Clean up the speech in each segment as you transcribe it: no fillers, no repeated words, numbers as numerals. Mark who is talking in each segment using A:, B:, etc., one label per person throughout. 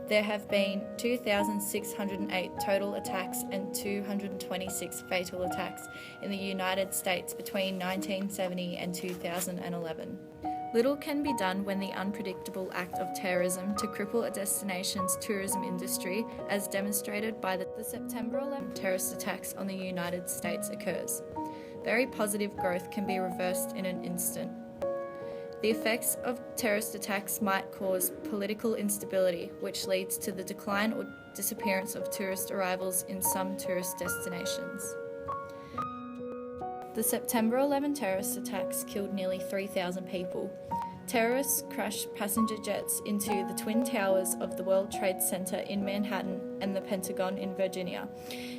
A: There have been 2,608 total attacks and 226 fatal attacks in the United States between 1970 and 2011. Little can be done when the unpredictable act of terrorism to cripple a destination's tourism industry, as demonstrated by the September 11 terrorist attacks on the United States, occurs. Very positive growth can be reversed in an instant. The effects of terrorist attacks might cause political instability, which leads to the decline or disappearance of tourist arrivals in some tourist destinations. The September 11 terrorist attacks killed nearly 3,000 people. Terrorists crashed passenger jets into the Twin Towers of the World Trade Center in Manhattan and the Pentagon in Virginia,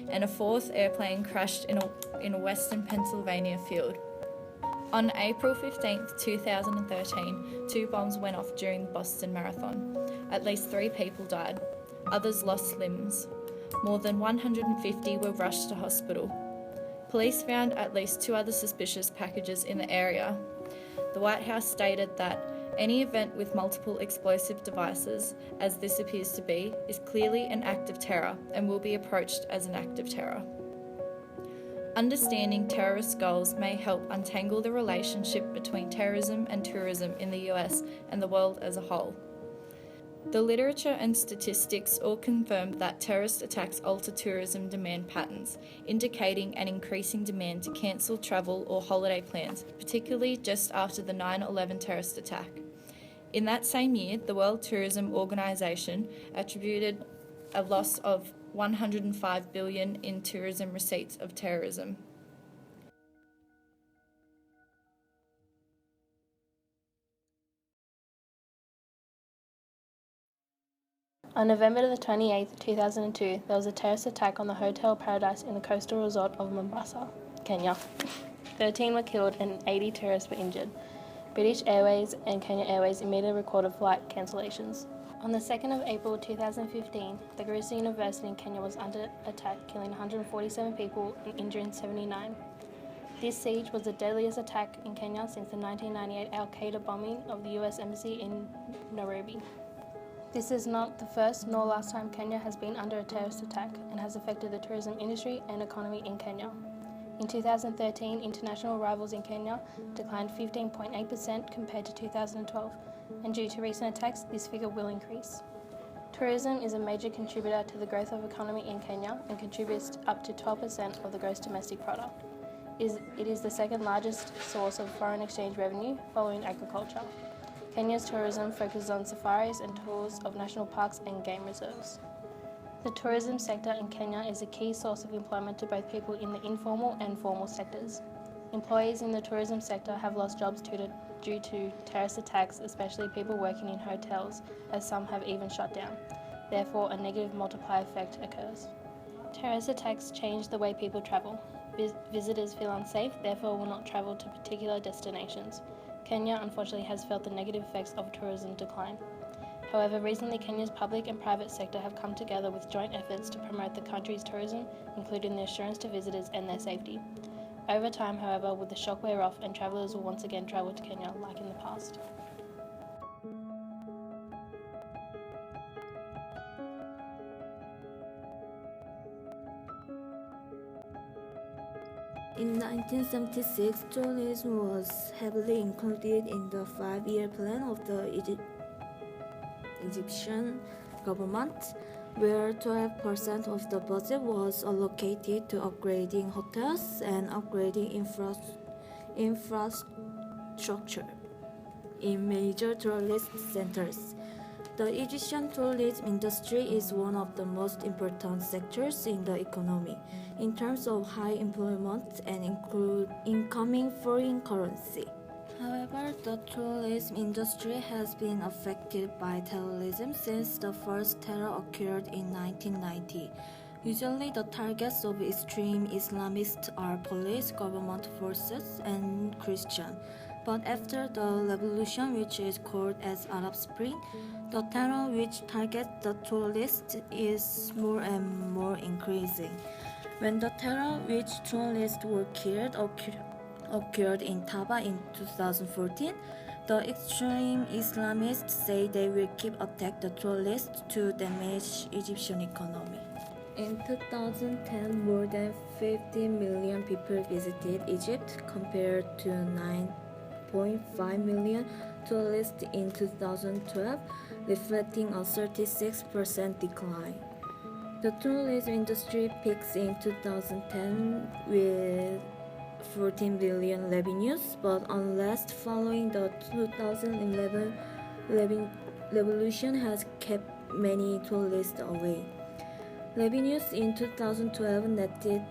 A: and a fourth airplane crashed in a western Pennsylvania field. On April 15, 2013, 2 bombs went off during the Boston Marathon. At least 3 people died. Others lost limbs. More than 150 were rushed to hospital. Police found at least 2 other suspicious packages in the area. The White House stated that any event with multiple explosive devices, as this appears to be, is clearly an act of terror and will be approached as an act of terror. Understanding terrorist goals may help untangle the relationship between terrorism and tourism in the US and the world as a whole. The literature and statistics all confirm that terrorist attacks alter tourism demand patterns, indicating an increasing demand to cancel travel or holiday plans, particularly just after the 9/11 terrorist attack. In that same year, the World Tourism Organization attributed a loss of $105 billion in tourism receipts of terrorism.
B: On November the 28th, 2002, there was a terrorist attack on the Hotel Paradise in the coastal resort of Mombasa, Kenya. 13 were killed and 80 tourists were injured. British Airways and Kenya Airways immediately recorded flight cancellations. On the 2nd of April 2015, the Garissa University in Kenya was under attack, killing 147 people and injuring 79. This siege was the deadliest attack in Kenya since the 1998 Al-Qaeda bombing of the US Embassy in Nairobi. This is not the first nor last time Kenya has been under a terrorist attack and has affected the tourism industry and economy in Kenya. In 2013, international arrivals in Kenya declined 15.8% compared to 2012, and due to recent attacks, this figure will increase. Tourism is a major contributor to the growth of economy in Kenya and contributes up to 12% of the gross domestic product. It is the second largest source of foreign exchange revenue, following agriculture. Kenya's tourism focuses on safaris and tours of national parks and game reserves. The tourism sector in Kenya is a key source of employment to both people in the informal and formal sectors. Employees in the tourism sector have lost jobs due to terrorist attacks, especially people working in hotels, as some have even shut down. Therefore, a negative multiplier effect occurs. Terrorist attacks change the way people travel. Visitors feel unsafe, therefore will not travel to particular destinations. Kenya unfortunately has felt the negative effects of tourism decline. However, recently Kenya's public and private sector have come together with joint efforts to promote the country's tourism, including the assurance to visitors and their safety. Over time, however, will the shock wear off and travellers will once again travel to Kenya like in the past.
C: In 1976, tourism was heavily included in the 5-year plan of the Egyptian government, where 12% of the budget was allocated to upgrading hotels and upgrading infrastructure in major tourist centers. The Egyptian tourism industry is one of the most important sectors in the economy in terms of high employment and incoming foreign currency. However, the tourism industry has been affected by terrorism since the first terror occurred in 1990. Usually, the targets of extreme Islamists are police, government forces, and Christians. But after the revolution, which is called as Arab Spring, the terror which targets the tourists is more and more increasing. When the terror which tourists were killed occurred in Taba in 2014, the extreme Islamists say they will keep attack the tourists to damage Egyptian economy. In 2010, more than 50 million people visited Egypt compared to 9.5 million tourists in 2012, reflecting a 36% decline. The tourism industry peaks in 2010 with 14 billion revenues, but unrest following the 2011 revolution has kept many tourists away. Revenues in 2012 netted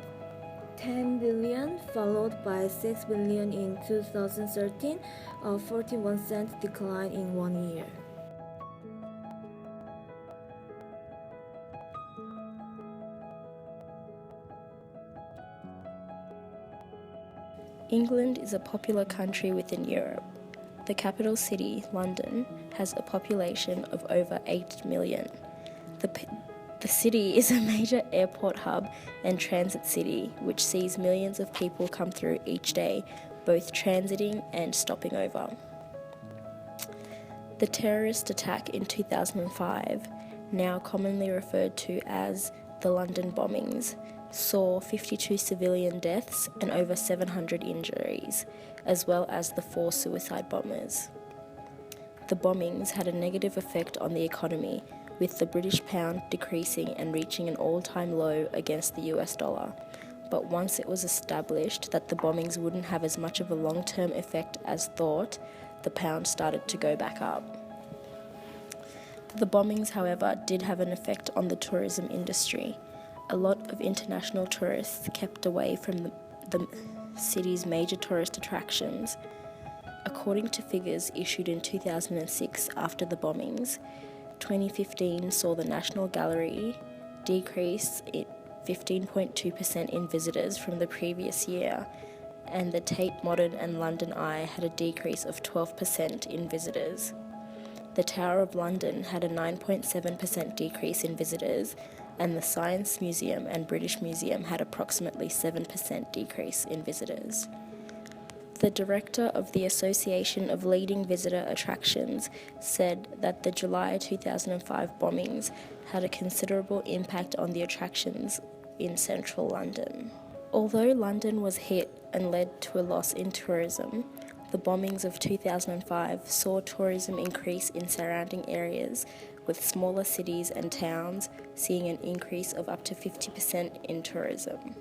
C: 10 billion, followed by 6 billion in 2013, a 41% decline in 1 year.
D: England is a popular country within Europe. The capital city, London, has a population of over 8 million. The city is a major airport hub and transit city, which sees millions of people come through each day, both transiting and stopping over. The terrorist attack in 2005, now commonly referred to as the London bombings, saw 52 civilian deaths and over 700 injuries, as well as the 4 suicide bombers. The bombings had a negative effect on the economy, with the British pound decreasing and reaching an all-time low against the US dollar. But once it was established that the bombings wouldn't have as much of a long-term effect as thought, the pound started to go back up. The bombings, however, did have an effect on the tourism industry. A lot of international tourists kept away from the city's major tourist attractions. According to figures issued in 2006 after the bombings, 2015 saw the National Gallery decrease 15.2% in visitors from the previous year, and the Tate Modern and London Eye had a decrease of 12% in visitors. The Tower of London had a 9.7% decrease in visitors, and the Science Museum and British Museum had approximately 7% decrease in visitors. The director of the Association of Leading Visitor Attractions said that the July 2005 bombings had a considerable impact on the attractions in central London. Although London was hit and led to a loss in tourism, the bombings of 2005 saw tourism increase in surrounding areas, with smaller cities and towns seeing an increase of up to 50% in tourism.